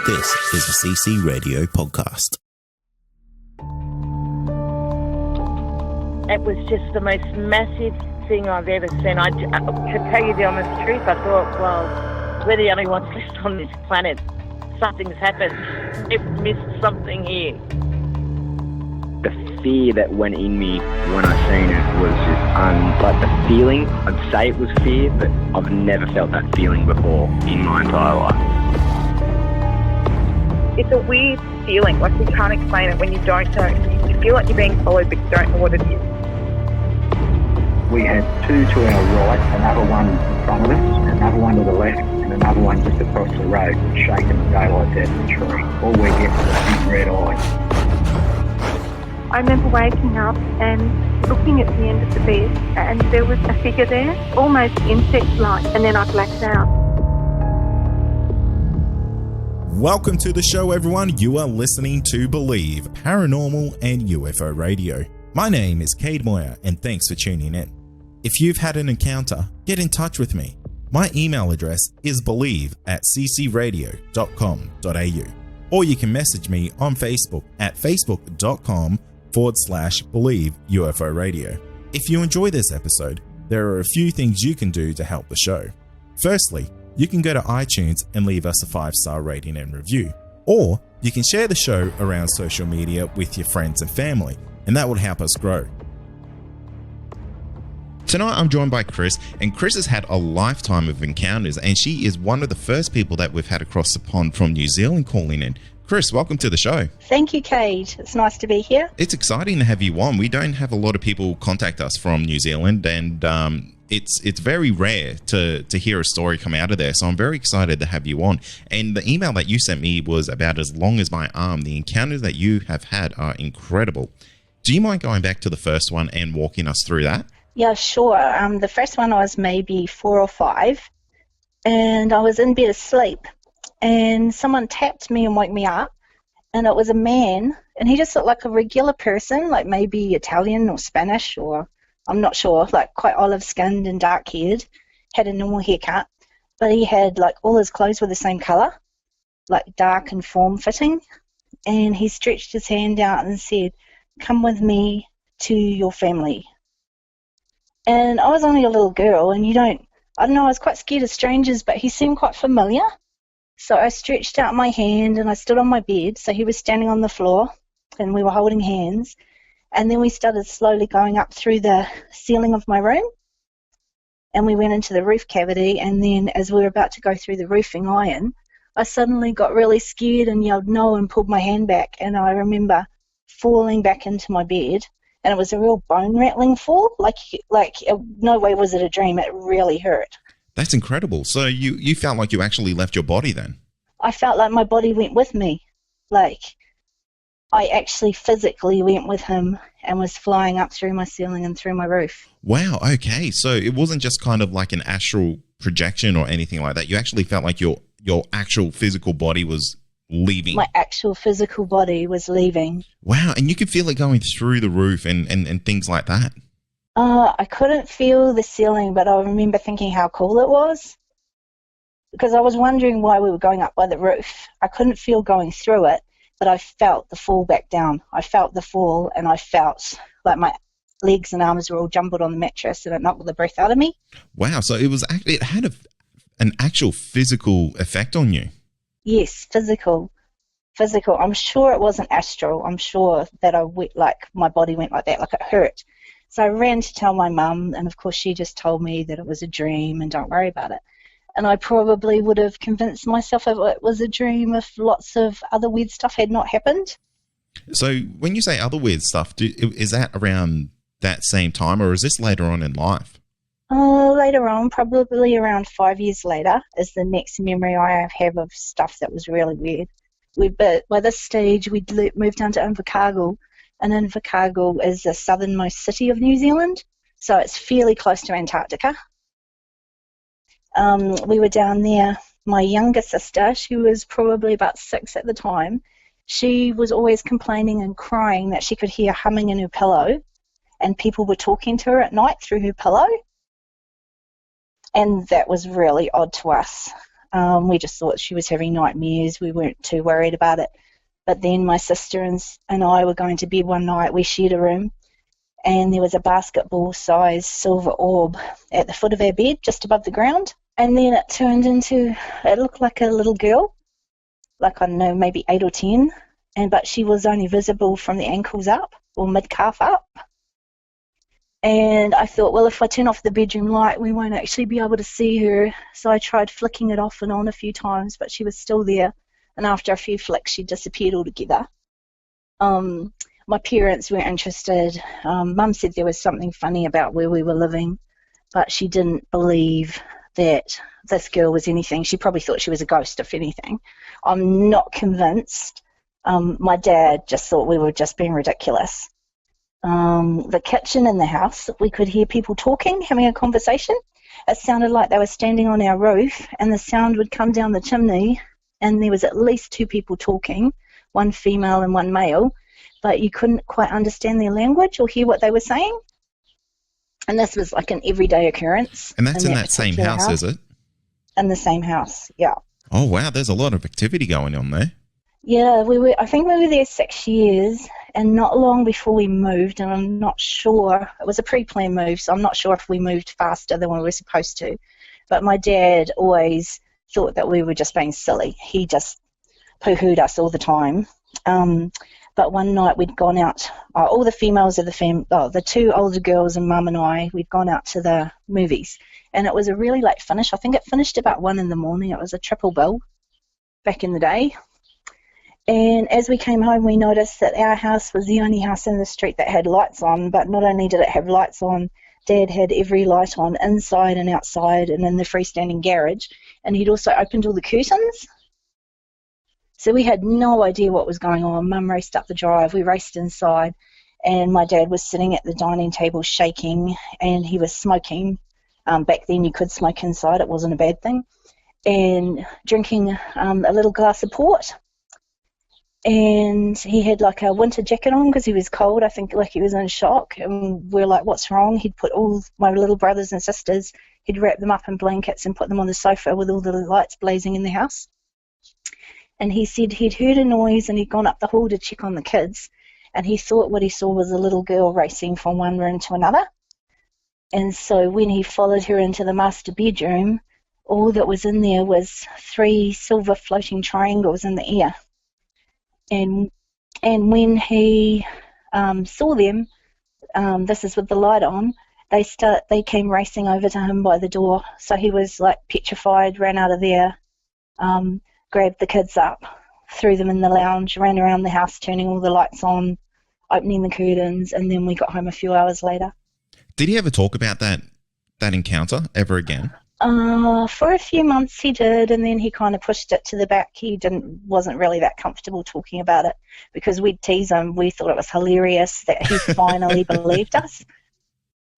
This is the CC Radio podcast. It was just the most massive thing I've ever seen. To tell you the honest truth, I thought, well, we're the only ones left on this planet. Something's happened. We've missed something here. The fear that went in me when I seen it was just, like the feeling, I'd say it was fear, but I've never felt that feeling before in my entire life. It's a weird feeling, like you can't explain it when you don't know. You feel like you're being followed, but you don't know what it is. We had two to our right, another one in front of us, another one to the left, and another one just across the road, shaking the daylights out of the tree. All we get was a big red eye. I remember waking up and looking at the end of the bed, and there was a figure there, almost insect-like, and then I blacked out. Welcome to the show, everyone. You are listening to Believe, Paranormal and UFO Radio. My name is Cade Moyer, and thanks for tuning in. If you've had an encounter, get in touch with me. My email address is believe@ccradio.com.au, or you can message me on Facebook at facebook.com/Believe UFO Radio. If you enjoy this episode, there are a few things you can do to help the show. Firstly, you can go to iTunes and leave us a 5-star rating and review, or you can share the show around social media with your friends and family, and that will help us grow. Tonight I'm joined by Chris, and Chris has had a lifetime of encounters, and she is one of the first people that we've had across the pond from New Zealand calling in. Chris, welcome to the show. Thank you, Cade. It's nice to be here. It's exciting to have you on. We don't have a lot of people contact us from New Zealand, and it's very rare to hear a story come out of there, so I'm very excited to have you on. And the email that you sent me was about as long as my arm. The encounters that you have had are incredible. Do you mind going back to the first one and walking us through that? Yeah, sure. The first one I was maybe 4 or 5, and I was in bed asleep, and someone tapped me and woke me up, and it was a man, and he just looked like a regular person, like maybe Italian or Spanish, or I'm not sure, like quite olive-skinned and dark-haired, had a normal haircut, but he had like all his clothes were the same colour, like dark and form-fitting, and he stretched his hand out and said, "Come with me to your family." And I was only a little girl, and I don't know, I was quite scared of strangers, but he seemed quite familiar. So I stretched out my hand and I stood on my bed, so he was standing on the floor and we were holding hands. And then we started slowly going up through the ceiling of my room, and we went into the roof cavity, and then as we were about to go through the roofing iron, I suddenly got really scared and yelled no and pulled my hand back, and I remember falling back into my bed, and it was a real bone-rattling fall, like no way was it a dream, it really hurt. That's incredible. So you felt like you actually left your body then? I felt like my body went with me, like I actually physically went with him and was flying up through my ceiling and through my roof. Wow, okay. So it wasn't just kind of like an astral projection or anything like that. You actually felt like your actual physical body was leaving. My actual physical body was leaving. Wow, and you could feel it going through the roof and things like that. I couldn't feel the ceiling, but I remember thinking how cool it was, because I was wondering why we were going up by the roof. I couldn't feel going through it, but I felt the fall back down. I felt the fall, and I felt like my legs and arms were all jumbled on the mattress, and it knocked the breath out of me. Wow, so it had an actual physical effect on you. Yes, physical. I'm sure it wasn't astral. I'm sure that my body went like that, like it hurt. So I ran to tell my mum, and of course she just told me that it was a dream and don't worry about it. And I probably would have convinced myself if it was a dream if lots of other weird stuff had not happened. So when you say other weird stuff, is that around that same time, or is this later on in life? Later on, probably around 5 years later, is the next memory I have of stuff that was really weird. But by this stage, we'd moved down to Invercargill, and Invercargill is the southernmost city of New Zealand, so it's fairly close to Antarctica. We were down there. My younger sister, she was probably about 6 at the time, she was always complaining and crying that she could hear humming in her pillow, and people were talking to her at night through her pillow. And that was really odd to us. We just thought she was having nightmares. We weren't too worried about it. But then my sister and I were going to bed one night. We shared a room, and there was a basketball-sized silver orb at the foot of our bed, just above the ground. And then it looked like a little girl, like, I don't know, maybe 8 or 10, but she was only visible from the ankles up, or mid-calf up. And I thought, well, if I turn off the bedroom light, we won't actually be able to see her. So I tried flicking it off and on a few times, but she was still there. And after a few flicks, she disappeared altogether. My parents weren't interested. Mum said there was something funny about where we were living, but she didn't believe that this girl was anything. She probably thought she was a ghost, if anything. I'm not convinced. My dad just thought we were just being ridiculous. The kitchen in the house, we could hear people talking, having a conversation. It sounded like they were standing on our roof, and the sound would come down the chimney, and there was at least 2 people talking, one female and one male, but you couldn't quite understand their language or hear what they were saying. And this was like an everyday occurrence. And that's in that same house, is it? In the same house, yeah. Oh, wow, there's a lot of activity going on there. Yeah, I think we were there 6 years, and not long before we moved, and I'm not sure, it was a pre-planned move, so I'm not sure if we moved faster than we were supposed to, but my dad always thought that we were just being silly. He just poo-hooed us all the time. But one night we'd gone out, all the females of the 2 older girls and Mum and I, we'd gone out to the movies, and it was a really late finish. I think it finished about 1 in the morning. It was a triple bill back in the day. And as we came home, we noticed that our house was the only house in the street that had lights on, but not only did it have lights on, Dad had every light on inside and outside and in the freestanding garage, and he'd also opened all the curtains. So we had no idea what was going on. Mum raced up the drive, we raced inside, and my dad was sitting at the dining table shaking, and he was smoking. Back then you could smoke inside, it wasn't a bad thing, and drinking a little glass of port. And he had like a winter jacket on because he was cold. I think like he was in shock. And we're like, what's wrong? He'd put all my little brothers and sisters, he'd wrap them up in blankets and put them on the sofa with all the lights blazing in the house. And he said he'd heard a noise and he'd gone up the hall to check on the kids. And he thought what he saw was a little girl racing from one room to another. And so when he followed her into the master bedroom, all that was in there was 3 silver floating triangles in the air. And when he saw them, this is with the light on, they came racing over to him by the door. So he was like petrified, ran out of there, grabbed the kids up, threw them in the lounge, ran around the house, turning all the lights on, opening the curtains, and then we got home a few hours later. Did he ever talk about that encounter ever again? For a few months he did, and then he kind of pushed it to the back. He wasn't really that comfortable talking about it because we'd tease him. We thought it was hilarious that he finally believed us,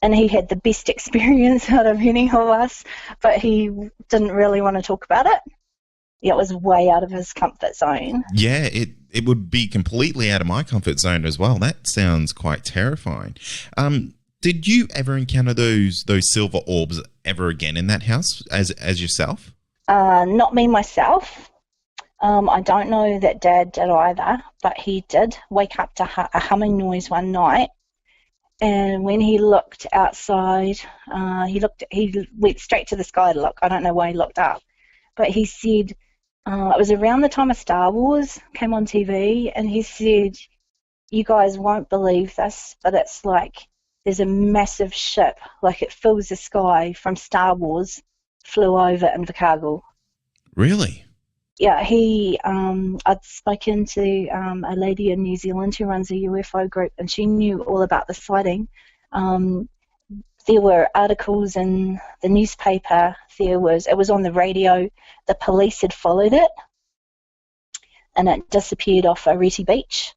and he had the best experience out of any of us, but he didn't really want to talk about it. It was way out of his comfort zone. Yeah, it would be completely out of my comfort zone as well. That sounds quite terrifying. Did you ever encounter those silver orbs ever again in that house as yourself? Not me myself. I don't know that Dad did either, but he did wake up to a humming noise one night. And when he looked outside, he went straight to the sky to look. I don't know why he looked up, but he said it was around the time of Star Wars came on TV, and he said, "You guys won't believe this, but it's like there's a massive ship, like it fills the sky from Star Wars, flew over Invercargill." Really? Yeah, I'd spoken to a lady in New Zealand who runs a UFO group, and she knew all about the sighting. There were articles in the newspaper, it was on the radio, the police had followed it, and it disappeared off Arete Beach,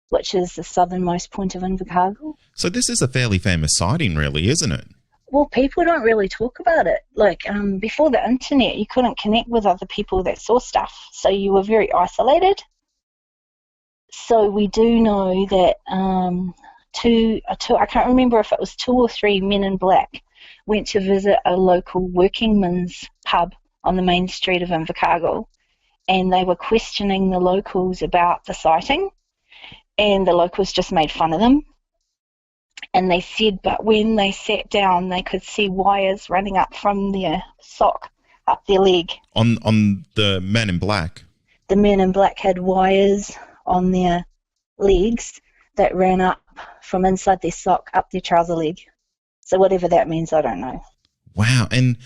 which is the southernmost point of Invercargill. So this is a fairly famous sighting, really, isn't it? Well, people don't really talk about it. Like, before the internet, you couldn't connect with other people that saw stuff, so you were very isolated. So we do know that I can't remember if it was 2 or 3 men in black went to visit a local workingmen's pub on the main street of Invercargill, and they were questioning the locals about the sighting, and the locals just made fun of them. And they said, but when they sat down, they could see wires running up from their sock, up their leg. On the men in black? The men in black had wires on their legs that ran up from inside their sock up their trouser leg. So whatever that means, I don't know. Wow. And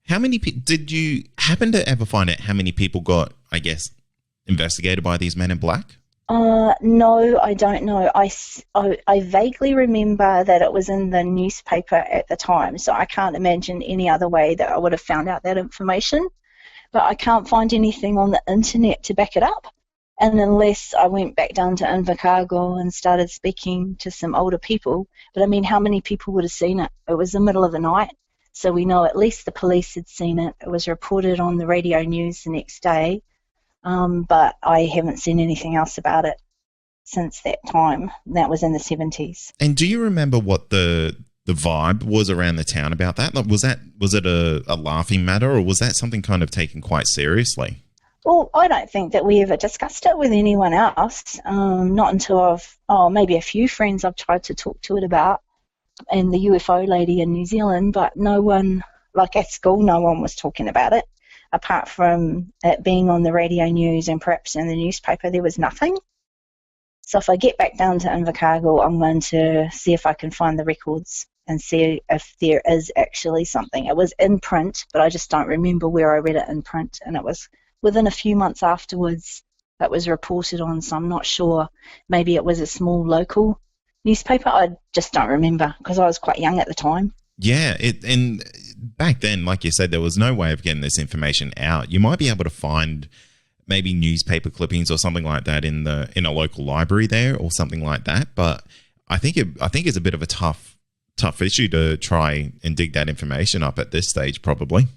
how many people, did you happen to ever find out how many people got, I guess, investigated by these men in black? No, I don't know. I vaguely remember that it was in the newspaper at the time, so I can't imagine any other way that I would have found out that information. But I can't find anything on the internet to back it up. And unless I went back down to Invercargill and started speaking to some older people, but I mean, how many people would have seen it? It was the middle of the night, so we know at least the police had seen it. It was reported on the radio news the next day, but I haven't seen anything else about it since that time. That was in the 70s. And do you remember what the vibe was around the town about that? Like, was it a laughing matter, or was that something kind of taken quite seriously? Well, I don't think that we ever discussed it with anyone else. Not until maybe a few friends I've tried to talk to it about, and the UFO lady in New Zealand, but no one, like at school, no one was talking about it. Apart from it being on the radio news and perhaps in the newspaper, there was nothing. So if I get back down to Invercargill, I'm going to see if I can find the records and see if there is actually something. It was in print, but I just don't remember where I read it in print, and it was within a few months afterwards that was reported on, so I'm not sure. Maybe it was a small local newspaper. I just don't remember because I was quite young at the time. Yeah, and back then, like you said, there was no way of getting this information out. You might be able to find maybe newspaper clippings or something like that in a local library there or something like that, but I think it's a bit of a tough issue to try and dig that information up at this stage, probably.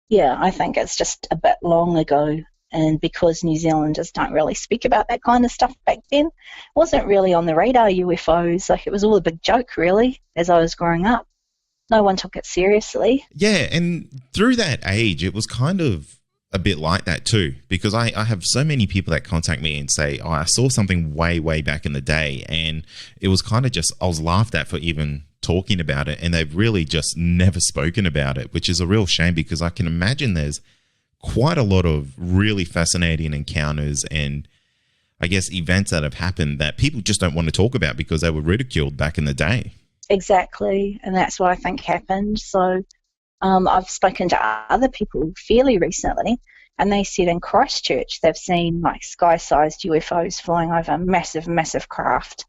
Yeah, I think it's just a bit long ago, and because New Zealanders don't really speak about that kind of stuff back then, it wasn't really on the radar, UFOs. Like, it was all a big joke, really, as I was growing up. No one took it seriously. Yeah, and through that age, it was kind of a bit like that too, because I have so many people that contact me and say, I saw something way, way back in the day, and it was kind of just, I was laughed at for even talking about it, and they've really just never spoken about it, which is a real shame, because I can imagine there's quite a lot of really fascinating encounters and I guess events that have happened that people just don't want to talk about because they were ridiculed back in the day. Exactly, and that's what I think happened. So I've spoken to other people fairly recently, and they said in Christchurch they've seen like sky-sized UFOs flying over massive, massive craft.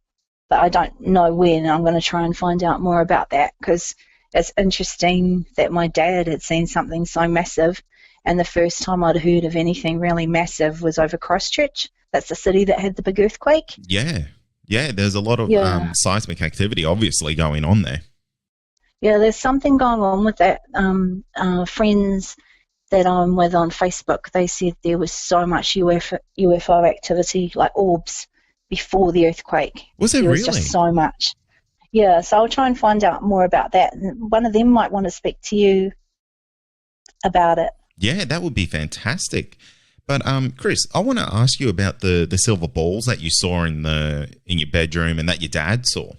But I don't know when. I'm going to try and find out more about that, because it's interesting that my dad had seen something so massive, and the first time I'd heard of anything really massive was over Christchurch. That's the city that had the big earthquake. Yeah, there's a lot of seismic activity obviously going on there. Yeah, there's something going on with that. Friends that I'm with on Facebook, they said there was so much UFO activity, like orbs, before the earthquake. Was there really? Just so much. Yeah, so I'll try and find out more about that. One of them might want to speak to you about it. Yeah, that would be fantastic. But Chris, I want to ask you about the silver balls that you saw in your bedroom and that your dad saw.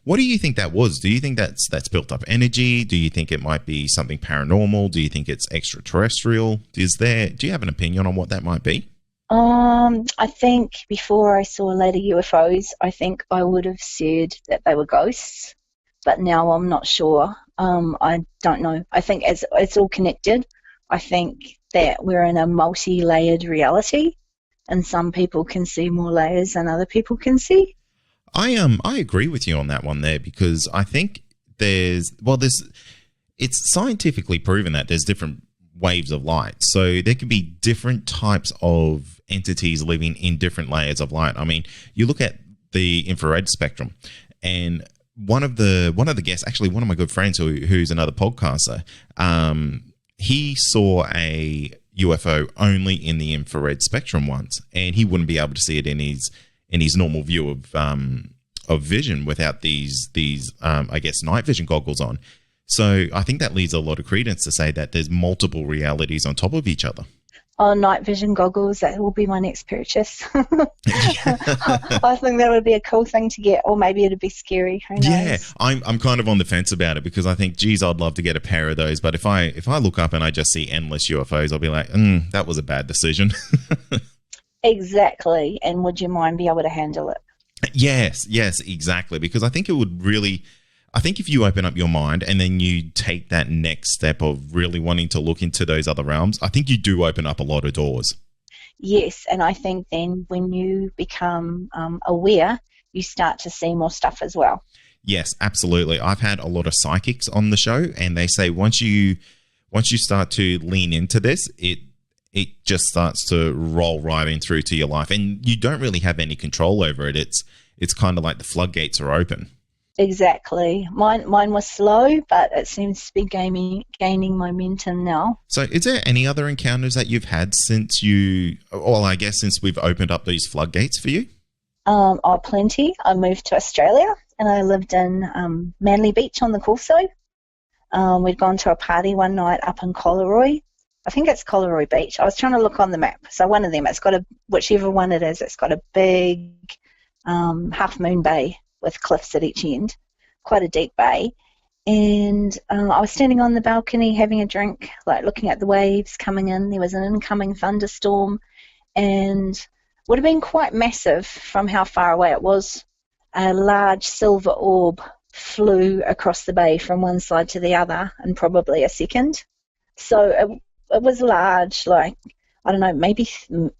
What do you think that was? Do you think that's built up energy? Do you think it might be something paranormal? Do you think it's extraterrestrial? Do you have an opinion on what that might be? I think before I saw later UFOs, I think I would have said that they were ghosts, but now I'm not sure. I don't know. I think it's all connected. I think that we're in a multi-layered reality, and some people can see more layers than other people can see. I agree with you on that one there, because I think it's scientifically proven that there's different waves of light. So there can be different types of entities living in different layers of light. I mean, you look at the infrared spectrum, and one of the guests, actually one of my good friends who's another podcaster, he saw a UFO only in the infrared spectrum once, and he wouldn't be able to see it in his normal view of vision without these I guess night vision goggles on. So I think that leads a lot of credence to say that there's multiple realities on top of each other. Oh, night vision goggles, that will be my next purchase. I think that would be a cool thing to get, or maybe it'd be scary. Who knows? Yeah, I'm kind of on the fence about it because I think, geez, I'd love to get a pair of those. But if I look up and I just see endless UFOs, I'll be like, that was a bad decision. Exactly. And would your mind be able to handle it? Yes, exactly. Because I think it would really, I think if you open up your mind and then you take that next step of really wanting to look into those other realms, I think you do open up a lot of doors. Yes, and I think then when you become aware, you start to see more stuff as well. Yes, absolutely. I've had a lot of psychics on the show, and they say once you start to lean into this, it just starts to roll right in through to your life, and you don't really have any control over it. It's kind of like the floodgates are open. Exactly. Mine was slow, but it seems to be gaining momentum now. So is there any other encounters that you've had since since we've opened up these floodgates for you? Oh, plenty. I moved to Australia and I lived in Manly Beach on the Corso. We'd gone to a party one night up in Collaroy. I think it's Collaroy Beach. I was trying to look on the map. So one of them, whichever one it is, it's got a big half moon bay with cliffs at each end, quite a deep bay. And I was standing on the balcony having a drink, like looking at the waves coming in. There was an incoming thunderstorm and would have been quite massive from how far away it was. A large silver orb flew across the bay from one side to the other in probably a second. So it was large, like, I don't know, maybe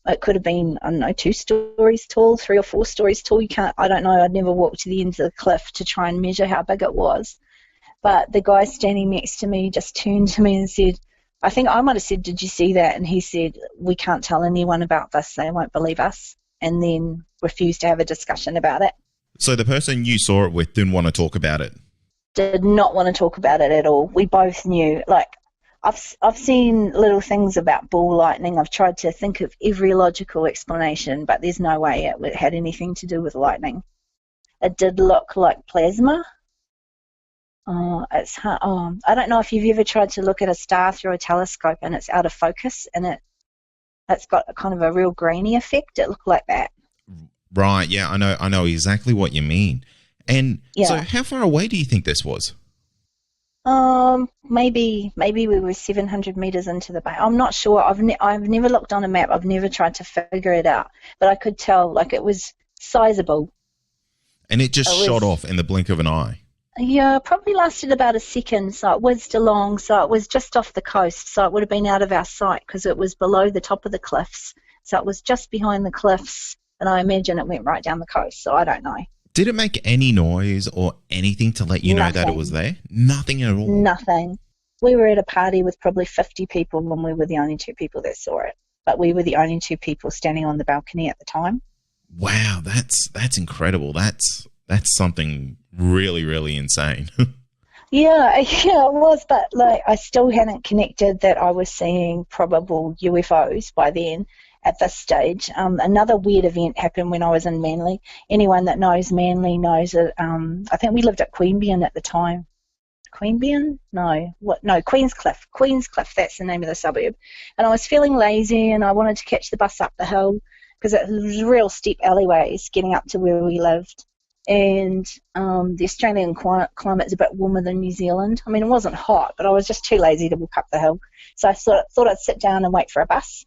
it could have been, 2 stories tall, 3 or 4 stories tall. I don't know, I'd never walked to the end of the cliff to try and measure how big it was. But the guy standing next to me just turned to me and said, I think I might have said, did you see that? And he said, we can't tell anyone about this, they won't believe us. And then refused to have a discussion about it. So the person you saw it with didn't want to talk about it? Did not want to talk about it at all. We both knew, like, I've seen little things about ball lightning. I've tried to think of every logical explanation, but there's no way it had anything to do with lightning. It did look like plasma. It's hard. I don't know if you've ever tried to look at a star through a telescope and it's out of focus and it's got a kind of a real grainy effect. It looked like that. Right. Yeah, I know exactly what you mean. And yeah. So how far away do you think this was? Maybe we were 700 meters into the bay. I'm not sure. I've never looked on a map. I've never tried to figure it out, but I could tell, like, it was sizable. And it just shot off in the blink of an eye. Yeah, probably lasted about a second. So it whizzed along. So it was just off the coast. So it would have been out of our sight because it was below the top of the cliffs. So it was just behind the cliffs, and I imagine it went right down the coast. So I don't know. Did it make any noise or anything to let you know that it was there? Nothing at all? Nothing. We were at a party with probably 50 people and we were the only 2 people that saw it. But we were the only 2 people standing on the balcony at the time. Wow, that's incredible. That's something really, really insane. Yeah, it was. But like, I still hadn't connected that I was seeing probable UFOs by then. At this stage, another weird event happened when I was in Manly. Anyone that knows Manly knows it. I think we lived at Queanbeyan at the time. Queanbeyan? No. What? No, Queenscliff. Queenscliff, that's the name of the suburb. And I was feeling lazy and I wanted to catch the bus up the hill because it was real steep alleyways getting up to where we lived. And the Australian climate is a bit warmer than New Zealand. I mean, it wasn't hot, but I was just too lazy to walk up the hill. So I thought I'd sit down and wait for a bus.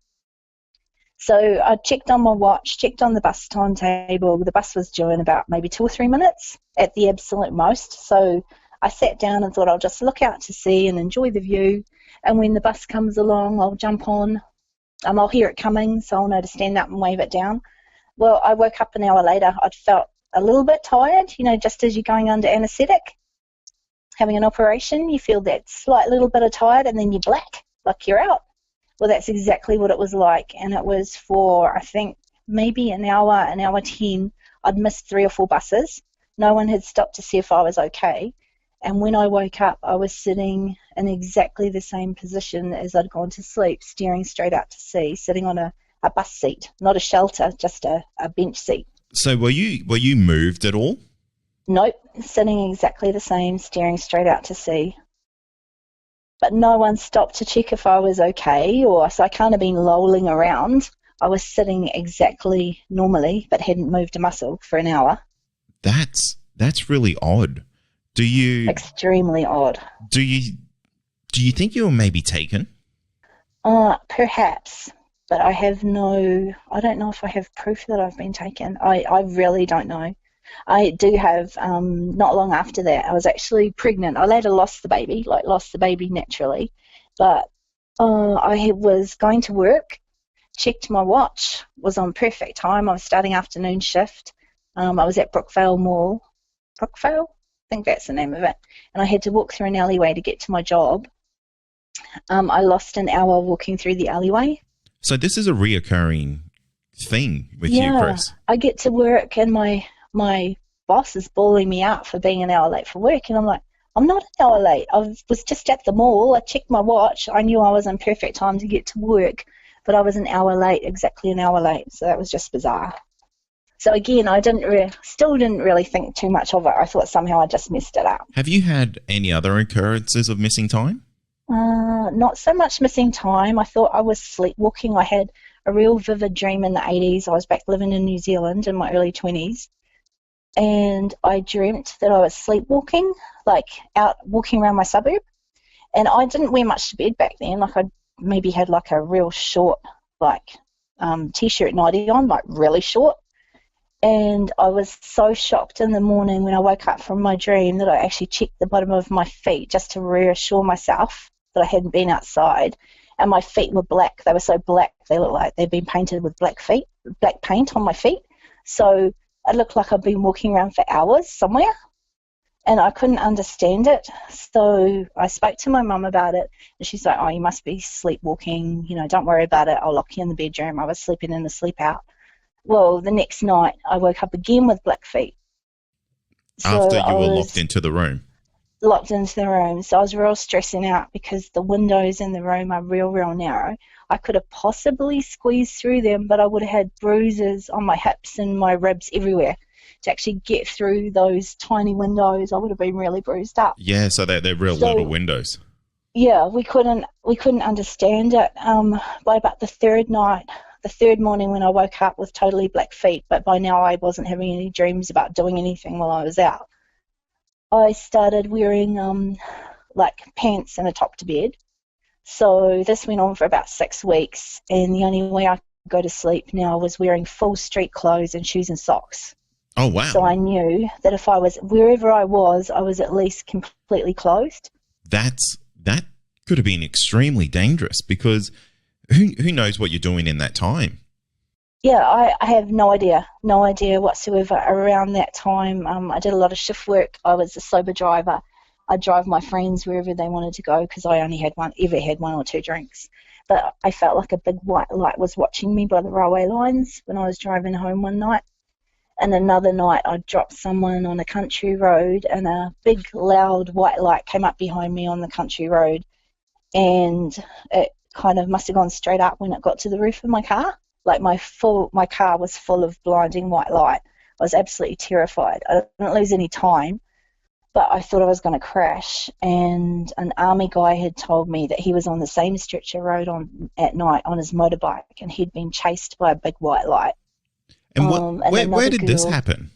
So I checked on my watch, checked on the bus timetable. The bus was due in about maybe 2 or 3 minutes at the absolute most. So I sat down and thought I'll just look out to sea and enjoy the view. And when the bus comes along, I'll jump on. I'll hear it coming, so I'll know to stand up and wave it down. Well, I woke up an hour later. I'd felt a little bit tired, just as you're going under anaesthetic, having an operation. You feel that slight little bit of tired and then you're black, like you're out. Well, that's exactly what it was like, and it was for, I think, maybe an hour 10. I'd missed 3 or 4 buses. No one had stopped to see if I was okay, and when I woke up, I was sitting in exactly the same position as I'd gone to sleep, staring straight out to sea, sitting on a bus seat, not a shelter, just a bench seat. So were you moved at all? Nope, sitting exactly the same, staring straight out to sea. but no one stopped to check if I was okay, so I can't have been lolling around. I was sitting exactly normally, but hadn't moved a muscle for an hour. That's really odd. Extremely odd. Do you think you were maybe taken? Perhaps, but I don't know if I have proof that I've been taken. I really don't know. I do have, not long after that, I was actually pregnant. I later lost the baby naturally, but I was going to work, checked my watch, was on perfect time. I was starting afternoon shift. I was at Brookvale Mall. Brookvale? I think that's the name of it. And I had to walk through an alleyway to get to my job. I lost an hour walking through the alleyway. So this is a reoccurring thing with you, Chris. I get to work and my boss is bawling me out for being an hour late for work. And I'm like, I'm not an hour late. I was just at the mall. I checked my watch. I knew I was in perfect time to get to work, but I was an hour late, exactly an hour late. So that was just bizarre. So again, I still didn't really think too much of it. I thought somehow I just messed it up. Have you had any other occurrences of missing time? Not so much missing time. I thought I was sleepwalking. I had a real vivid dream in the 80s. I was back living in New Zealand in my early 20s. And I dreamt that I was sleepwalking, like out walking around my suburb. And I didn't wear much to bed back then. Like I maybe had like a real short, t-shirt nightie on, like really short. And I was so shocked in the morning when I woke up from my dream that I actually checked the bottom of my feet just to reassure myself that I hadn't been outside. And my feet were black. They were so black, they looked like they'd been painted with black paint on my feet. So it looked like I'd been walking around for hours somewhere. And I couldn't understand it. So I spoke to my mum about it. And she's like, oh, you must be sleepwalking. Don't worry about it. I'll lock you in the bedroom. I was sleeping in the sleep out. Well, the next night, I woke up again with black feet. After you were locked into the room? Locked into the room. So I was real stressing out because the windows in the room are real, real narrow. I could have possibly squeezed through them, but I would have had bruises on my hips and my ribs everywhere. To actually get through those tiny windows, I would have been really bruised up. Yeah, so they're real little windows. Yeah, we couldn't understand it. By about the third morning when I woke up with totally black feet, but by now I wasn't having any dreams about doing anything while I was out. I started wearing pants and a top to bed. So this went on for about 6 weeks, and the only way I could go to sleep now was wearing full street clothes and shoes and socks. Oh, wow. So I knew that if I was, wherever I was at least completely clothed. That could have been extremely dangerous because who knows what you're doing in that time? Yeah, I have no idea whatsoever. Around that time, I did a lot of shift work. I was a sober driver. I'd drive my friends wherever they wanted to go because I only had one or two drinks. But I felt like a big white light was watching me by the railway lines when I was driving home one night. And another night I dropped someone on a country road and a big loud white light came up behind me on the country road, and it kind of must have gone straight up when it got to the roof of my car. Like my car was full of blinding white light. I was absolutely terrified. I didn't lose any time, but I thought I was going to crash. And an army guy had told me that he was on the same stretch of road at night on his motorbike, and he'd been chased by a big white light. And where did this happen?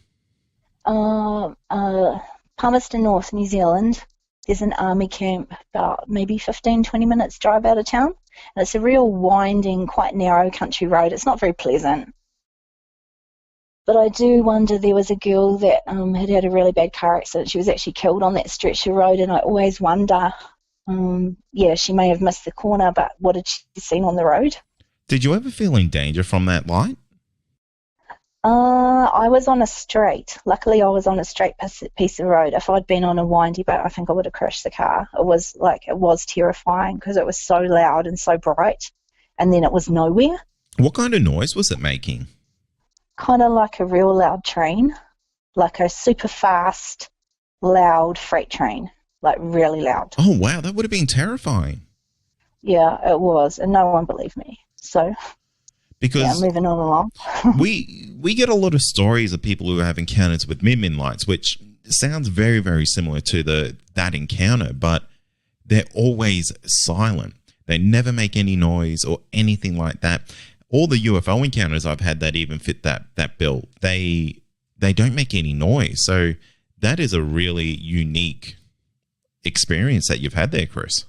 Palmerston North, New Zealand. There's an army camp about maybe 15, 20 minutes drive out of town. And it's a real winding, quite narrow country road. It's not very pleasant. But I do wonder, there was a girl that had a really bad car accident. She was actually killed on that stretch of road, and I always wonder, she may have missed the corner, but what had she seen on the road? Did you ever feel in danger from that light? I was on a straight. Luckily, I was on a straight piece of road. If I'd been on a windy bit, I think I would have crashed the car. It was terrifying because it was so loud and so bright, and then it was nowhere. What kind of noise was it making? Kind of like a real loud train, like a super fast, loud freight train, like really loud. Oh, wow, that would have been terrifying. Yeah, it was, and no one believed me. So... Because moving on along. we get a lot of stories of people who have encounters with midnight lights, which sounds very, very similar to that encounter. But they're always silent. They never make any noise or anything like that. All the UFO encounters I've had that even fit that bill, they don't make any noise. So that is a really unique experience that you've had there, Chris.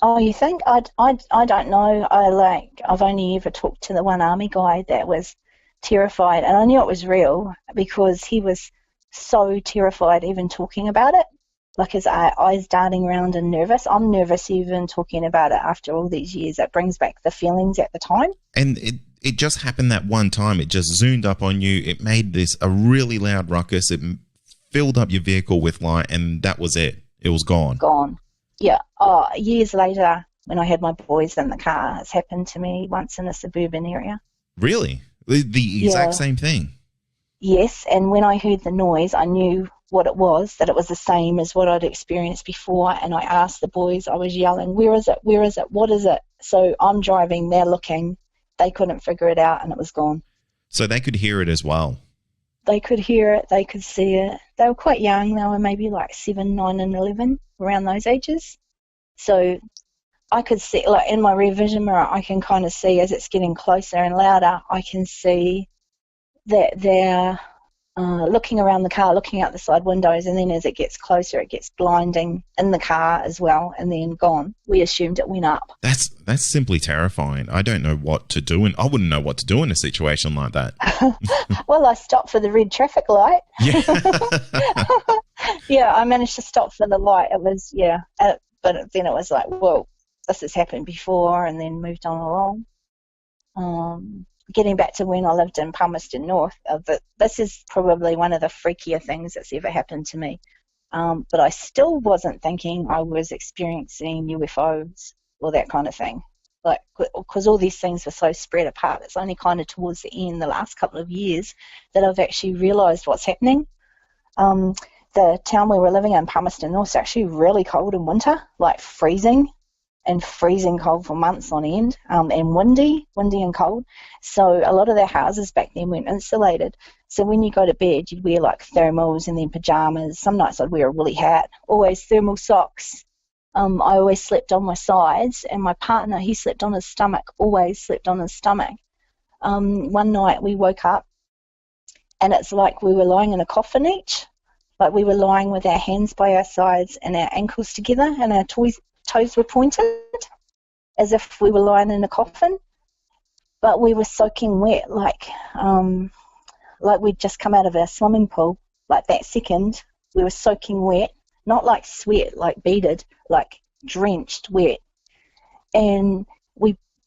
Oh, you think? I don't know. I've only ever talked to the one army guy that was terrified, and I knew it was real because he was so terrified even talking about it. Like his eyes darting around and nervous. I'm nervous even talking about it after all these years. It brings back the feelings at the time. And it just happened that one time. It just zoomed up on you. It made a really loud ruckus. It filled up your vehicle with light, and that was it. It was gone. Gone. Yeah. Oh, years later, when I had my boys in the car, it's happened to me once in a suburban area. Really? The exact same thing? Yes, and when I heard the noise, I knew what it was, that it was the same as what I'd experienced before, and I asked the boys, I was yelling, where is it, where is it, what is it? So I'm driving, they're looking, they couldn't figure it out, and it was gone. So they could hear it as well? They could hear it, they could see it. They were quite young, they were maybe like 7, 9 and 11, around those ages. So I could see, like in my rear vision mirror, I can kind of see as it's getting closer and louder, I can see that they're looking around the car, looking out the side windows, and then as it gets closer, it gets blinding in the car as well, and then gone. We assumed it went up. That's simply terrifying. I don't know what to do, and I wouldn't know what to do in a situation like that. Well, I stopped for the red traffic light. Yeah. Yeah, I managed to stop for the light. It was, but then it was like, whoa, this has happened before, and then moved on along. Getting back to when I lived in Palmerston North, this is probably one of the freakier things that's ever happened to me. But I still wasn't thinking I was experiencing UFOs or that kind of thing. Like, because all these things were so spread apart. It's only kind of towards the end, the last couple of years, that I've actually realised what's happening. The town we were living in, Palmerston North, is actually really cold in winter, like freezing. And freezing cold for months on end, and windy and cold. So a lot of their houses back then weren't insulated. So when you go to bed, you'd wear like thermals and then pajamas. Some nights I'd wear a woolly hat, always thermal socks. I always slept on my sides, and my partner, he slept on his stomach, always slept on his stomach. One night we woke up, and it's like we were lying in a coffin each. Like we were lying with our hands by our sides and our ankles together, and our toes were pointed as if we were lying in a coffin, but we were soaking wet, like we'd just come out of our swimming pool. Like that second, we were soaking wet, not like sweat, like beaded, like drenched wet. And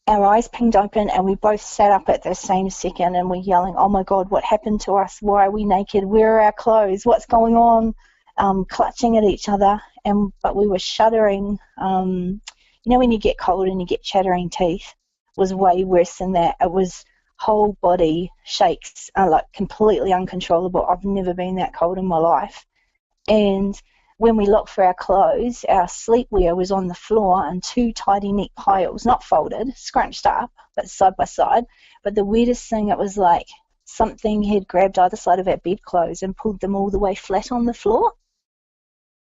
our eyes pinged open, and we both sat up at the same second, and we're yelling, "Oh my God, what happened to us? Why are we naked? Where are our clothes? What's going on?" Clutching at each other, but we were shuddering. When you get cold and you get chattering teeth, it was way worse than that. It was whole body shakes, like completely uncontrollable. I've never been that cold in my life. And when we looked for our clothes, our sleepwear was on the floor in 2 tidy neat piles, not folded, scrunched up, but side by side. But the weirdest thing, it was like something had grabbed either side of our bedclothes and pulled them all the way flat on the floor.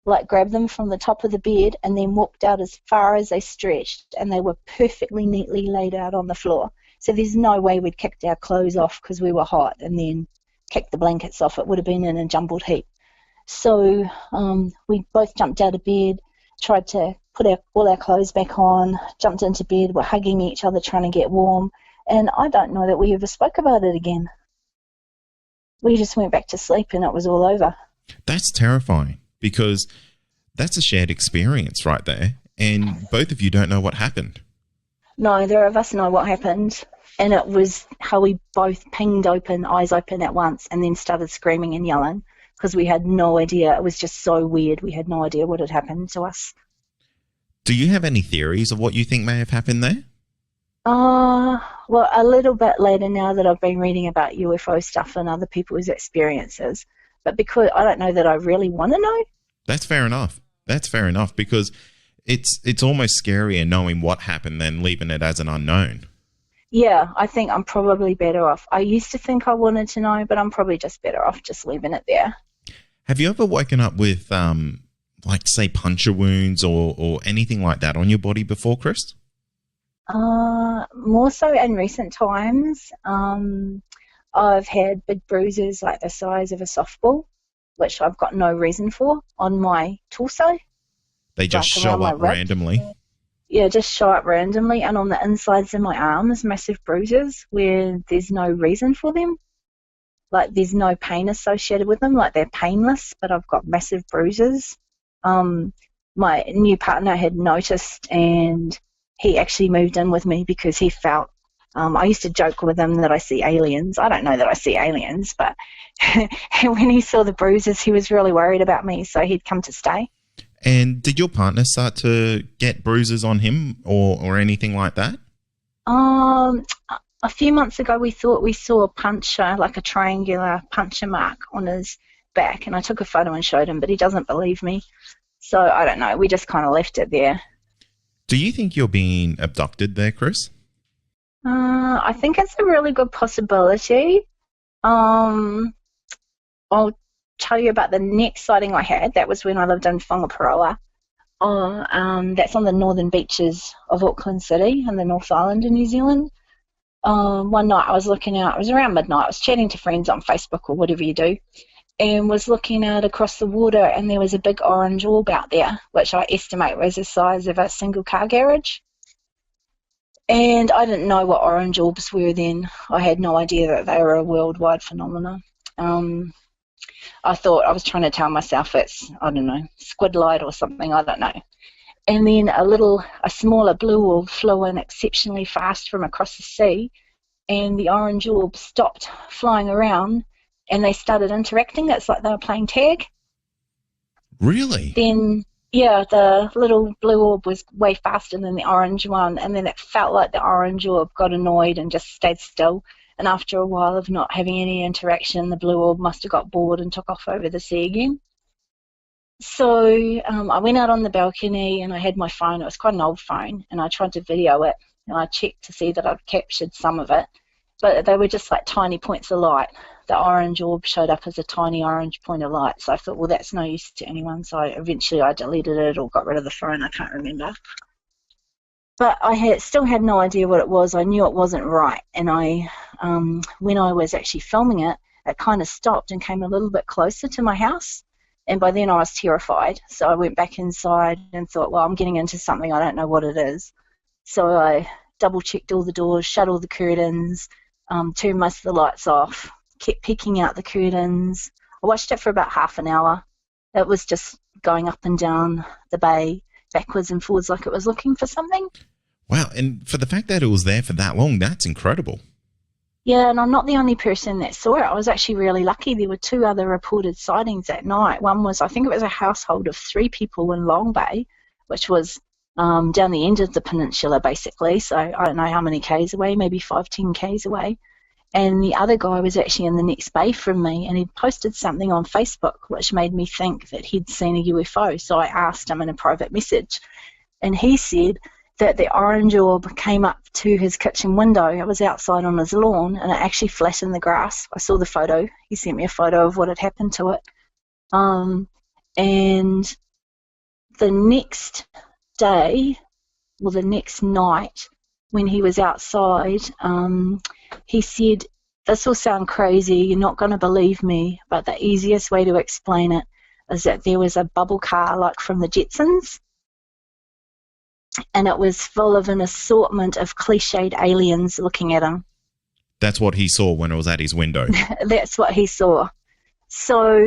Like grabbed them from the top of the bed and then walked out as far as they stretched, and they were perfectly neatly laid out on the floor. So there's no way we'd kicked our clothes off because we were hot and then kicked the blankets off. It would have been in a jumbled heap. So we both jumped out of bed, tried to put all our clothes back on, jumped into bed, we're hugging each other trying to get warm, and I don't know that we ever spoke about it again. We just went back to sleep and it was all over. That's terrifying, because that's a shared experience right there, and both of you don't know what happened. No, neither of us know what happened, and it was how we both pinged open, eyes open at once, and then started screaming and yelling because we had no idea. It was just so weird. We had no idea what had happened to us. Do you have any theories of what you think may have happened there? Well, a little bit later now that I've been reading about UFO stuff and other people's experiences, but because I don't know that I really want to know. That's fair enough. That's fair enough, because it's almost scarier knowing what happened than leaving it as an unknown. Yeah, I think I'm probably better off. I used to think I wanted to know, but I'm probably just better off just leaving it there. Have you ever woken up with like, say, puncture wounds or anything like that on your body before, Chris? More so in recent times. I've had big bruises like the size of a softball, which I've got no reason for, on my torso. They just show up randomly? Yeah, just show up randomly, and on the insides of my arms, massive bruises where there's no reason for them. Like, there's no pain associated with them, like they're painless, but I've got massive bruises. My new partner had noticed, and he actually moved in with me because he felt, I used to joke with him that I see aliens. I don't know that I see aliens, but when he saw the bruises, he was really worried about me, so he'd come to stay. And did your partner start to get bruises on him or anything like that? A few months ago, we thought we saw a puncture, like a triangular puncture mark on his back, and I took a photo and showed him, but he doesn't believe me. So I don't know. We just kind of left it there. Do you think you're being abducted there, Chris? I think it's a really good possibility. I'll tell you about the next sighting I had. That was when I lived in Whangaparoa. That's on the northern beaches of Auckland City in the North Island in New Zealand. One night I was looking out, it was around midnight, I was chatting to friends on Facebook or whatever you do, and was looking out across the water, and there was a big orange orb out there, which I estimate was the size of a single car garage. And I didn't know what orange orbs were then. I had no idea that they were a worldwide phenomenon. I thought I was trying to tell myself it's, I don't know, squid light or something, I don't know. And then a smaller blue orb flew in exceptionally fast from across the sea, and the orange orb stopped flying around, and they started interacting. It's like they were playing tag. Really? Then, yeah, the little blue orb was way faster than the orange one, and then it felt like the orange orb got annoyed and just stayed still. And after a while of not having any interaction, the blue orb must have got bored and took off over the sea again. So I went out on the balcony, and I had my phone. It was quite an old phone, and I tried to video it, and I checked to see that I'd captured some of it, but they were just like tiny points of light. The orange orb showed up as a tiny orange point of light, so I thought, well, that's no use to anyone, so eventually I deleted it or got rid of the phone. I can't remember. But I still had no idea what it was. I knew it wasn't right, and when I was actually filming it, it kind of stopped and came a little bit closer to my house. And by then I was terrified, so I went back inside and thought, well, I'm getting into something, I don't know what it is. So I double-checked all the doors, shut all the curtains, turned most of the lights off, kept peeking out the curtains. I watched it for about half an hour. It was just going up and down the bay, backwards and forwards like it was looking for something. Wow, and for the fact that it was there for that long, that's incredible. Yeah, and I'm not the only person that saw it. I was actually really lucky. There were 2 other reported sightings that night. One was, I think it was a household of 3 people in Long Bay, which was down the end of the peninsula, basically. So I don't know how many k's away, maybe 5-10 k's away. And the other guy was actually in the next bay from me, and he posted something on Facebook which made me think that he'd seen a UFO. So I asked him in a private message, and he said that the orange orb came up to his kitchen window. It was outside on his lawn, and it actually flattened the grass. I saw the photo. He sent me a photo of what had happened to it. And the next day, well, the next night, when he was outside, he said, this will sound crazy, you're not going to believe me, but the easiest way to explain it is that there was a bubble car like from the Jetsons, and it was full of an assortment of cliched aliens looking at him. That's what he saw when it was at his window. That's what he saw. So,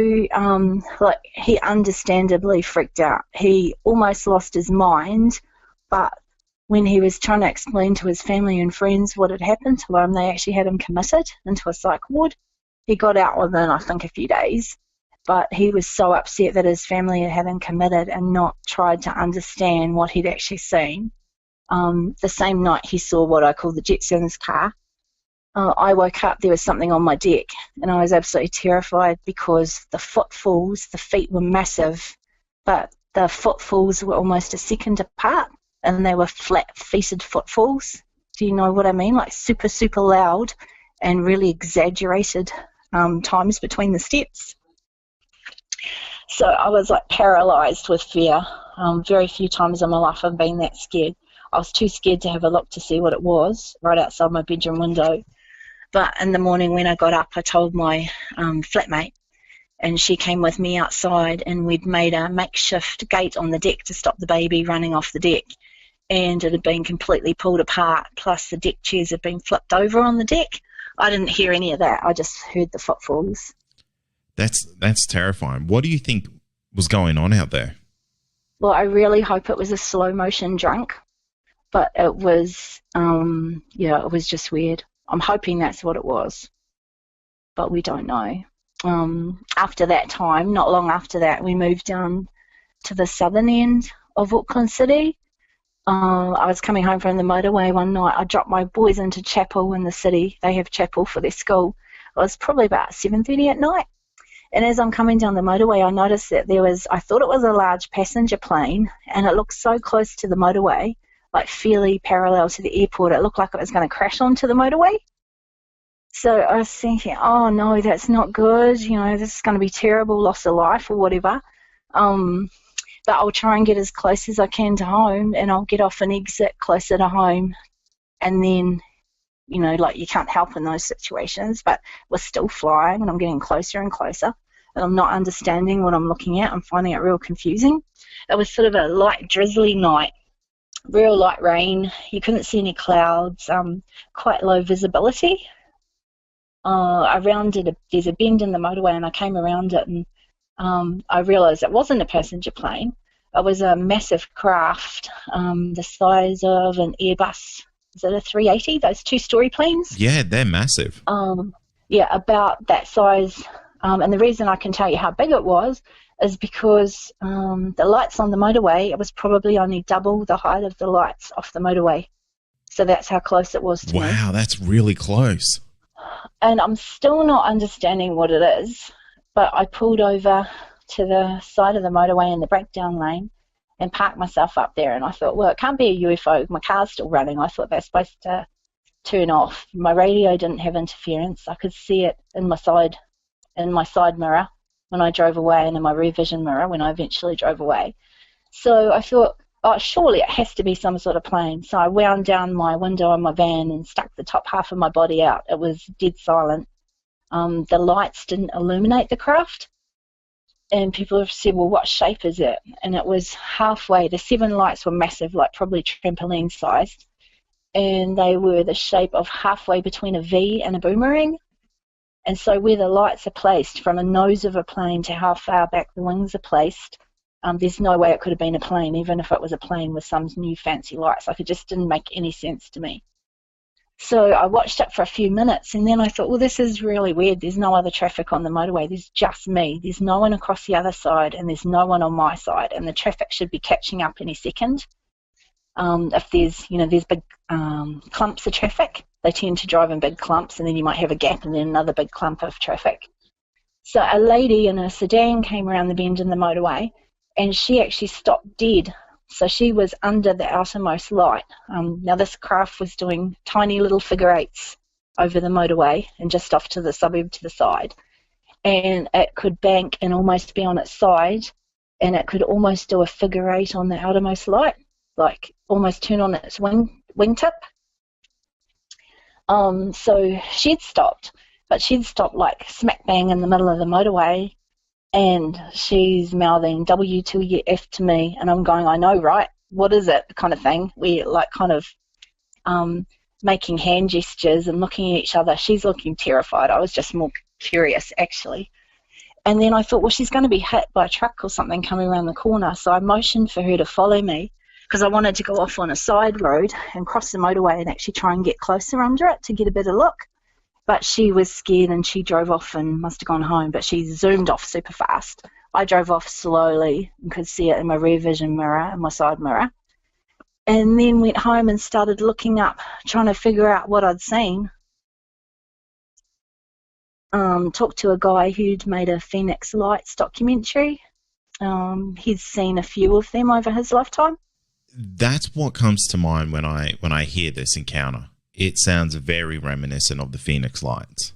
he understandably freaked out. He almost lost his mind, but when he was trying to explain to his family and friends what had happened to him, they actually had him committed into a psych ward. He got out within, I think, a few days. But he was so upset that his family had him committed and not tried to understand what he'd actually seen. The same night he saw what I call the Jetsons car. I woke up, there was something on my deck, and I was absolutely terrified because the footfalls, the feet were massive, but the footfalls were almost a second apart, and they were flat-feeted footfalls. Do you know what I mean? Like super, super loud and really exaggerated times between the steps. So I was like paralyzed with fear. Very few times in my life I've been that scared. I was too scared to have a look to see what it was right outside my bedroom window. But in the morning when I got up, I told my flatmate, and she came with me outside, and we'd made a makeshift gate on the deck to stop the baby running off the deck. And it had been completely pulled apart, plus the deck chairs had been flipped over on the deck. I didn't hear any of that. I just heard the footfalls. That's terrifying. What do you think was going on out there? Well, I really hope it was a slow motion drunk, but it was, it was just weird. I'm hoping that's what it was, but we don't know. After that time, not long after that, we moved down to the southern end of Auckland City. I was coming home from the motorway one night. I dropped my boys into chapel in the city. They have chapel for their school. It was probably about 7:30 at night. And as I'm coming down the motorway, I noticed that I thought it was a large passenger plane, and it looked so close to the motorway, like fairly parallel to the airport. It looked like it was going to crash onto the motorway. So I was thinking, oh no, that's not good. This is going to be terrible, loss of life or whatever. But I'll try and get as close as I can to home, and I'll get off an exit closer to home. And then, you can't help in those situations, but we're still flying, and I'm getting closer and closer, and I'm not understanding what I'm looking at. I'm finding it real confusing. It was sort of a light, drizzly night, real light rain. You couldn't see any clouds, quite low visibility. There's a bend in the motorway, and I came around it, and I realised it wasn't a passenger plane. It was a massive craft, the size of an Airbus. Is it a 380? Those two-story planes? Yeah, they're massive. About that size. And the reason I can tell you how big it was is because the lights on the motorway, it was probably only double the height of the lights off the motorway. So that's how close it was to me. Wow, that's really close. And I'm still not understanding what it is, but I pulled over to the side of the motorway in the breakdown lane and parked myself up there, and I thought, well, it can't be a UFO. My car's still running. I thought they're supposed to turn off. My radio didn't have interference. I could see it in my side mirror when I drove away, and in my rear vision mirror when I eventually drove away. So I thought, oh, surely it has to be some sort of plane. So I wound down my window on my van and stuck the top half of my body out. It was dead silent. The lights didn't illuminate the craft. And people have said, well, what shape is it? And it was halfway. The 7 lights were massive, like probably trampoline sized. And they were the shape of halfway between a V and a boomerang. And so where the lights are placed, from a nose of a plane to how far back the wings are placed, there's no way it could have been a plane, even if it was a plane with some new fancy lights. Like, it just didn't make any sense to me. So I watched it for a few minutes, and then I thought, well, this is really weird. There's no other traffic on the motorway. There's just me. There's no one across the other side, and there's no one on my side, and the traffic should be catching up any second. If there's big clumps of traffic, they tend to drive in big clumps, and then you might have a gap and then another big clump of traffic. So a lady in a sedan came around the bend in the motorway, and she actually stopped dead. So she was under the outermost light. Now this craft was doing tiny little figure eights over the motorway and just off to the suburb to the side. And it could bank and almost be on its side, and it could almost do a figure eight on the outermost light, like almost turn on its wingtip. So she'd stopped, but she'd stopped like smack bang in the middle of the motorway. And she's mouthing W2F to me, and I'm going, I know, right? What is it? Kind of thing. We're like kind of making hand gestures and looking at each other. She's looking terrified. I was just more curious, actually. And then I thought, well, she's going to be hit by a truck or something coming around the corner. So I motioned for her to follow me because I wanted to go off on a side road and cross the motorway and actually try and get closer under it to get a better look. But she was scared and she drove off and must have gone home, but she zoomed off super fast. I drove off slowly and could see it in my rear vision mirror and my side mirror. And then went home and started looking up, trying to figure out what I'd seen. Talked to a guy who'd made a Phoenix Lights documentary. He'd seen a few of them over his lifetime. That's what comes to mind when I hear this encounter. It sounds very reminiscent of the Phoenix Lights.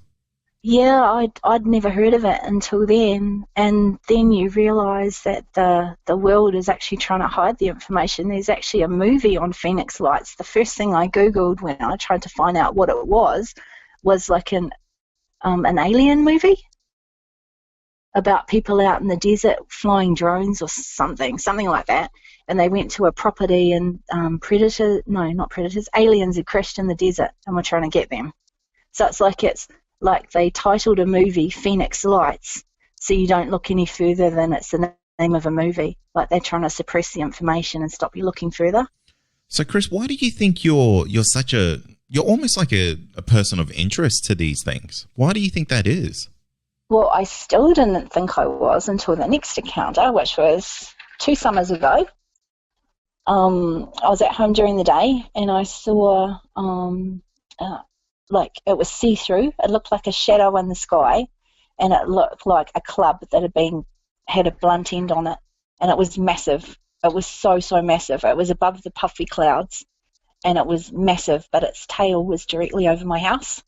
Yeah, I'd never heard of it until then, and then you realise that the world is actually trying to hide the information. There's actually a movie on Phoenix Lights. The first thing I googled when I tried to find out what it was like an alien movie about people out in the desert flying drones or something like that. And they went to a property and aliens had crashed in the desert and were trying to get them. So it's like they titled a movie Phoenix Lights, so you don't look any further than it's the name of a movie. Like they're trying to suppress the information and stop you looking further. So, Chris, why do you think you're almost like a person of interest to these things? Why do you think that is? Well, I still didn't think I was until the next encounter, which was 2 summers ago. I was at home during the day and I saw like it was see-through. It looked like a shadow in the sky, and it looked like a club that had a blunt end on it, and it was massive. It was so massive. It was above the puffy clouds, and it was massive, but its tail was directly over my house.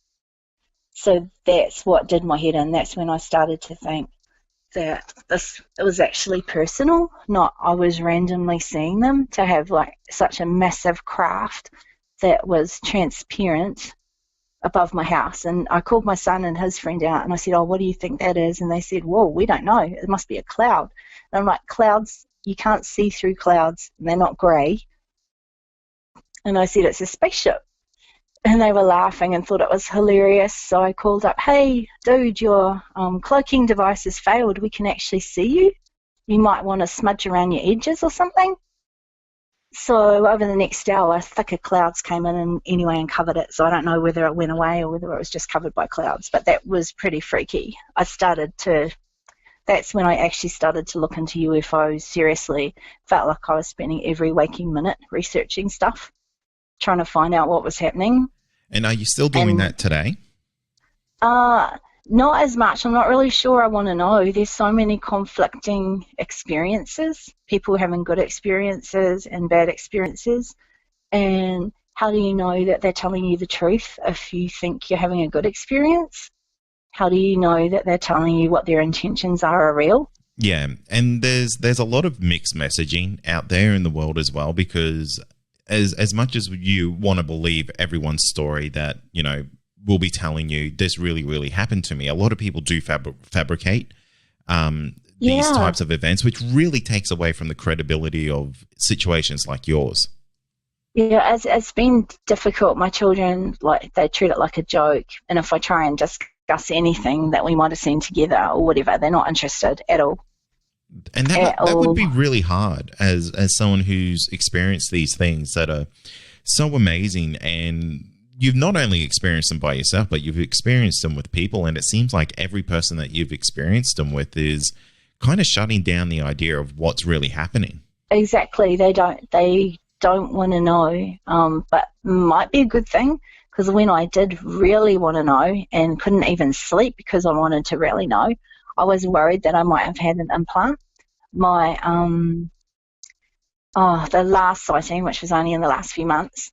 So that's what did my head in. That's when I started to think that it was actually personal, not I was randomly seeing them, to have like such a massive craft that was transparent above my house. And I called my son and his friend out and I said, oh, what do you think that is? And they said, whoa, we don't know. It must be a cloud. And I'm like, clouds, you can't see through clouds. They're not grey. And I said, it's a spaceship. And they were laughing and thought it was hilarious. So I called up, hey, dude, your cloaking device has failed. We can actually see you. You might want to smudge around your edges or something. So over the next hour, thicker clouds came in and covered it. So I don't know whether it went away or whether it was just covered by clouds. But that was pretty freaky. That's when I actually started to look into UFOs seriously. Felt like I was spending every waking minute researching stuff, trying to find out what was happening. And are you still doing that today? Not as much. I'm not really sure I want to know. There's so many conflicting experiences, people having good experiences and bad experiences. And how do you know that they're telling you the truth if you think you're having a good experience? How do you know that they're telling you what their intentions are real? Yeah, and there's a lot of mixed messaging out there in the world as well, because as much as you want to believe everyone's story that, will be telling you this really, really happened to me, a lot of people do fabricate these types of events, which really takes away from the credibility of situations like yours. Yeah, it's been difficult. My children, they treat it like a joke, and if I try and discuss anything that we might have seen together or whatever, they're not interested at all. And that would be really hard as someone who's experienced these things that are so amazing, and you've not only experienced them by yourself, but you've experienced them with people, and it seems like every person that you've experienced them with is kind of shutting down the idea of what's really happening. Exactly. They don't want to know, but might be a good thing, because when I did really want to know and couldn't even sleep because I wanted to really know, I was worried that I might have had an implant. My the last sighting, which was only in the last few months,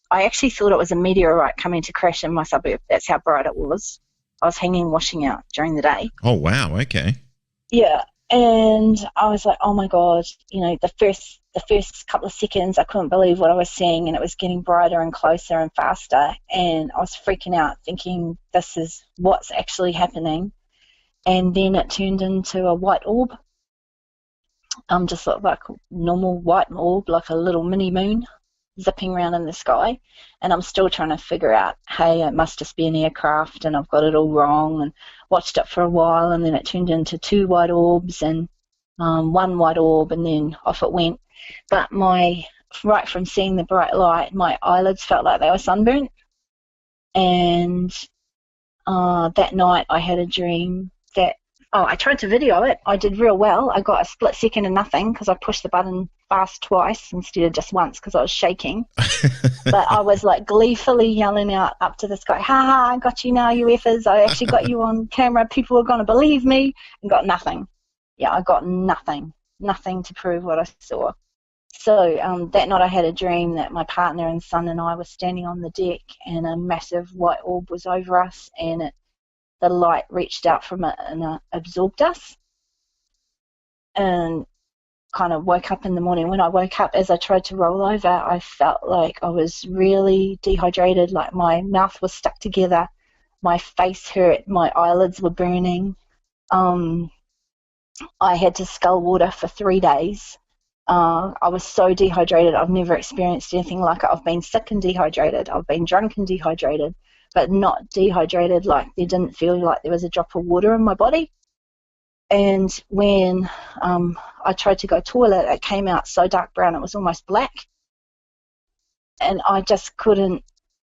I actually thought it was a meteorite coming to crash in my suburb. That's how bright it was. I was hanging washing out during the day. Oh, wow. Okay. Yeah. And I was like, oh my God, the first couple of seconds I couldn't believe what I was seeing, and it was getting brighter and closer and faster. And I was freaking out thinking this is what's actually happening. And then it turned into a white orb. Just looked like a normal white orb, like a little mini moon zipping around in the sky. And I'm still trying to figure out, hey, it must just be an aircraft and I've got it all wrong, and watched it for a while, and then it turned into 2 white orbs and 1 white orb, and then off it went. But right from seeing the bright light, my eyelids felt like they were sunburnt. And that night I had a dream that, I tried to video it. I did real well. I got a split second of nothing because I pushed the button fast twice instead of just once because I was shaking. But I was gleefully yelling out up to the sky, ha ha, I got you now, UFOs. I actually got you on camera. People are going to believe me. And got nothing. Yeah, I got nothing to prove what I saw. So that night I had a dream that my partner and son and I were standing on the deck, and a massive white orb was over us, and the light reached out from it and absorbed us. And kind of woke up in the morning. When I woke up, as I tried to roll over, I felt like I was really dehydrated, like my mouth was stuck together, my face hurt, my eyelids were burning. I had to scull water for 3 days. I was so dehydrated. I've never experienced anything like it. I've been sick and dehydrated. I've been drunk and dehydrated, but not dehydrated like there didn't feel like there was a drop of water in my body. And when I tried to go toilet, it came out so dark brown it was almost black. And I just couldn't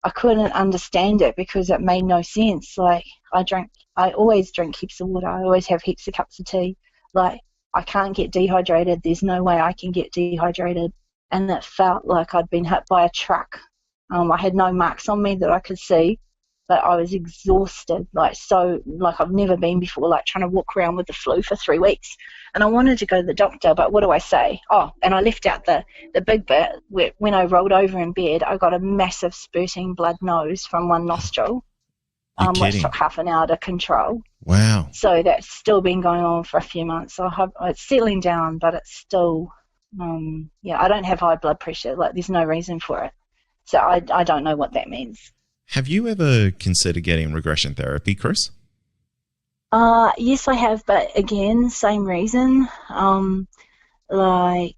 understand it because it made no sense. Like I always drink heaps of water. I always have heaps of cups of tea. Like, I can't get dehydrated. There's no way I can get dehydrated. And it felt like I'd been hit by a truck. I had no marks on me that I could see, but I was exhausted, like I've never been before, like trying to walk around with the flu for 3 weeks. And I wanted to go to the doctor, but what do I say? Oh, and I left out the big bit where when I rolled over in bed, I got a massive spurting blood nose from one nostril, which took half an hour to control. Wow. So that's still been going on for a few months. So it's settling down, but it's still, I don't have high blood pressure. Like, there's no reason for it. So I don't know what that means. Have you ever considered getting regression therapy, Chris? Yes, I have, but again, same reason. Through my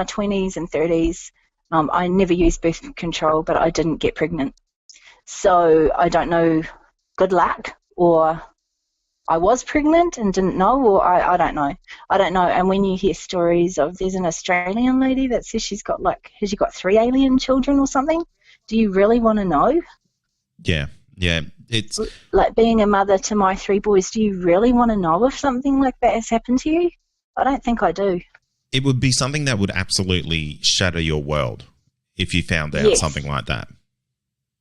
20s and 30s, I never used birth control, but I didn't get pregnant. So I don't know, good luck, or I was pregnant and didn't know, or I don't know. I don't know. And when you hear stories of, there's an Australian lady that says has she got 3 alien children or something? Do you really want to know? Yeah. It's like being a mother to my 3 boys. Do you really want to know if something like that has happened to you? I don't think I do. It would be something that would absolutely shatter your world if you found out something like that.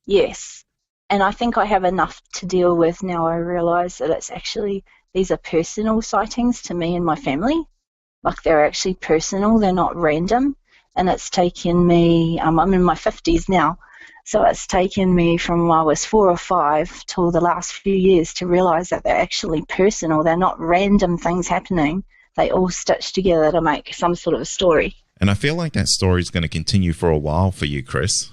Yes. And I think I have enough to deal with now. I realise that it's actually, these are personal sightings to me and my family. Like, they're actually personal, they're not random. And it's taken me, I'm in my 50s now, so it's taken me from when I was 4 or 5 till the last few years to realise that they're actually personal. They're not random things happening. They all stitch together to make some sort of a story. And I feel like that story is going to continue for a while for you, Chris.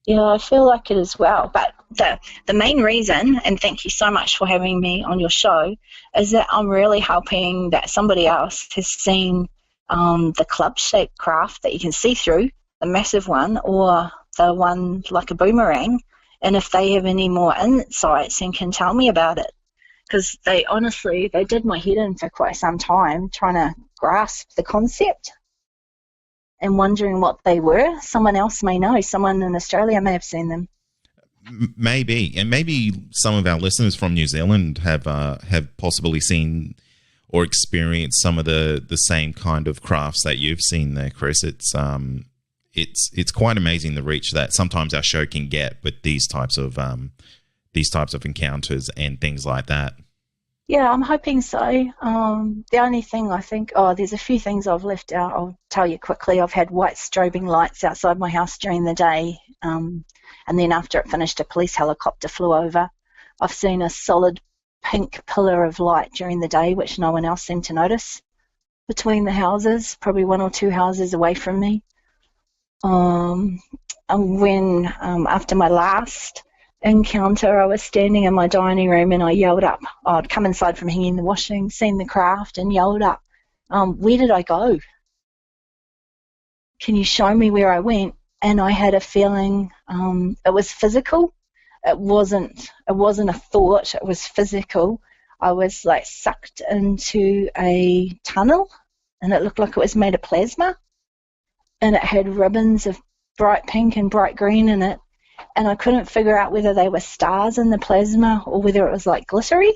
Yeah, I feel like it as well. But the main reason, and thank you so much for having me on your show, is that I'm really hoping that somebody else has seen the club-shaped craft that you can see through, the massive one, or the one like a boomerang, and if they have any more insights and can tell me about it. Because they did my head in for quite some time trying to grasp the concept and wondering what they were. Someone else may know. Someone in Australia may have seen them. Maybe. And maybe some of our listeners from New Zealand have possibly seen or experienced some of the same kind of crafts that you've seen there, Chris. It's quite amazing the reach that sometimes our show can get with these types of encounters and things like that. Yeah, I'm hoping so. The only thing I think, there's a few things I've left out. I'll tell you quickly. I've had white strobing lights outside my house during the day, and then after it finished, a police helicopter flew over. I've seen a solid pink pillar of light during the day, which no one else seemed to notice, between the houses, probably 1 or 2 houses away from me. And when, after my last encounter, I was standing in my dining room and I yelled up. I'd come inside from hanging the washing, seen the craft, and yelled up, where did I go? Can you show me where I went? And I had a feeling, it was physical. It wasn't a thought, it was physical. I was like sucked into a tunnel, and it looked like it was made of plasma, and it had ribbons of bright pink and bright green in it. And I couldn't figure out whether they were stars in the plasma or whether it was like glittery.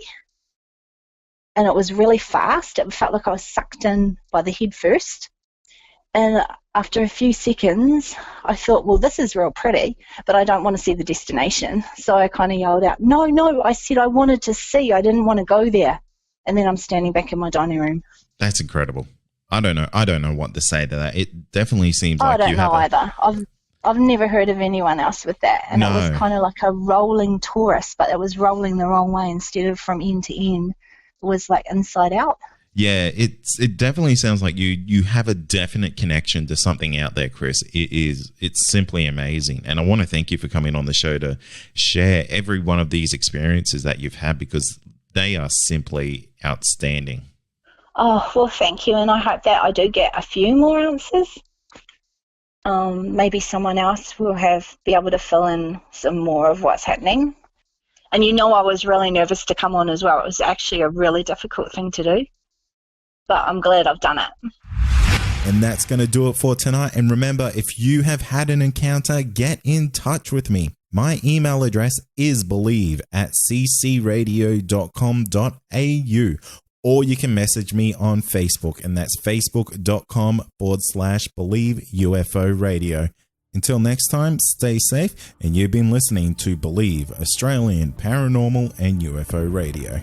And it was really fast. It felt like I was sucked in by the head first. And after a few seconds, I thought, well, this is real pretty, but I don't want to see the destination. So I kind of yelled out, no, I said I wanted to see. I didn't want to go there. And then I'm standing back in my dining room. That's incredible. I don't know. I don't know what to say to that. It definitely seems I like don't you know have either. I've never heard of anyone else with that, and it was No. kind of like a rolling torus, but it was rolling the wrong way instead of from end to end. It was like inside out. Yeah, it definitely sounds like you have a definite connection to something out there, Chris. It's simply amazing. And I want to thank you for coming on the show to share every one of these experiences that you've had, because they are simply outstanding. Oh, well, thank you, and I hope that I do get a few more answers. Maybe someone else will be able to fill in some more of what's happening. And I was really nervous to come on as well. It was actually a really difficult thing to do, but I'm glad I've done it. And that's going to do it for tonight. And remember, if you have had an encounter, get in touch with me. My email address is believe@ccradio.com.au, or you can message me on Facebook, and that's facebook.com/Believe UFO Radio. Until next time, stay safe, and you've been listening to Believe Australian Paranormal and UFO Radio.